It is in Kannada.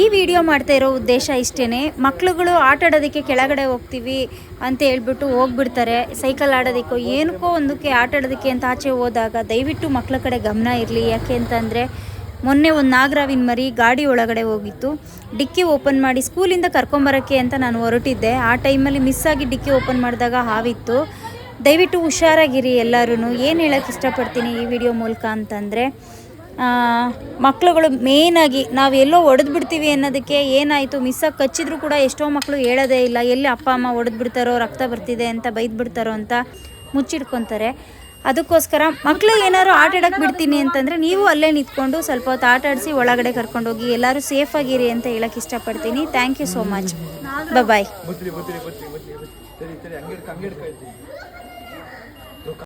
ಈ ವಿಡಿಯೋ ಮಾಡ್ತಾ ಇರೋ ಉದ್ದೇಶ ಇಷ್ಟೇ. ಮಕ್ಳುಗಳು ಆಟ ಆಡೋದಕ್ಕೆ ಕೆಳಗಡೆ ಹೋಗ್ತೀವಿ ಅಂತ ಹೇಳ್ಬಿಟ್ಟು ಹೋಗ್ಬಿಡ್ತಾರೆ, ಸೈಕಲ್ ಆಡೋದಕ್ಕೋ ಏನಕ್ಕೋ ಒಂದಕ್ಕೆ ಆಟ ಆಡೋದಕ್ಕೆ ಅಂತ ಆಚೆ ಹೋದಾಗ ದಯವಿಟ್ಟು ಮಕ್ಳ ಕಡೆ ಗಮನ ಇರಲಿ. ಯಾಕೆ ಅಂತಂದರೆ ಮೊನ್ನೆ ಒಂದು ನಾಗರಾವಿನ ಮರಿ ಗಾಡಿ ಒಳಗಡೆ ಹೋಗಿತ್ತು. ಡಿಕ್ಕಿ ಓಪನ್ ಮಾಡಿ ಸ್ಕೂಲಿಂದ ಕರ್ಕೊಂಬರೋಕ್ಕೆ ಅಂತ ನಾನು ಹೊರಟಿದ್ದೆ. ಆ ಟೈಮಲ್ಲಿ ಮಿಸ್ ಆಗಿ ಡಿಕ್ಕಿ ಓಪನ್ ಮಾಡಿದಾಗ ಹಾವಿತ್ತು. ದಯವಿಟ್ಟು ಹುಷಾರಾಗಿರಿ ಎಲ್ಲರೂ. ಏನು ಹೇಳೋಕ್ಕೆ ಇಷ್ಟಪಡ್ತೀನಿ ಈ ವಿಡಿಯೋ ಮೂಲಕ ಅಂತಂದರೆ, ಮಕ್ಳುಗಳು ಮೇಯ್ನಾಗಿ ನಾವು ಎಲ್ಲೋ ಹೊಡೆದ್ಬಿಡ್ತೀವಿ ಅನ್ನೋದಕ್ಕೆ ಏನಾಯಿತು ಮಿಸ್ಸಾಗಿ ಕಚ್ಚಿದ್ರು ಕೂಡ ಎಷ್ಟೋ ಮಕ್ಕಳು ಹೇಳೋದೇ ಇಲ್ಲ. ಎಲ್ಲಿ ಅಪ್ಪ ಅಮ್ಮ ಹೊಡೆದ್ಬಿಡ್ತಾರೋ, ರಕ್ತ ಬರ್ತಿದೆ ಅಂತ ಬೈದ್ಬಿಡ್ತಾರೋ ಅಂತ ಮುಚ್ಚಿಡ್ಕೊತಾರೆ. ಅದಕ್ಕೋಸ್ಕರ ಮಕ್ಕಳು ಏನಾದ್ರು ಆಟ ಆಡೋಕ್ಕೆ ಬಿಡ್ತೀನಿ ಅಂತಂದರೆ ನೀವು ಅಲ್ಲೇ ನಿಂತ್ಕೊಂಡು ಸ್ವಲ್ಪ ಹೊತ್ತು ಆಟ ಆಡಿಸಿ ಒಳಗಡೆ ಕರ್ಕೊಂಡೋಗಿ ಎಲ್ಲರೂ ಸೇಫಾಗಿರಿ ಅಂತ ಹೇಳೋಕ್ಕೆ ಇಷ್ಟಪಡ್ತೀನಿ. Thank you so much. Bye.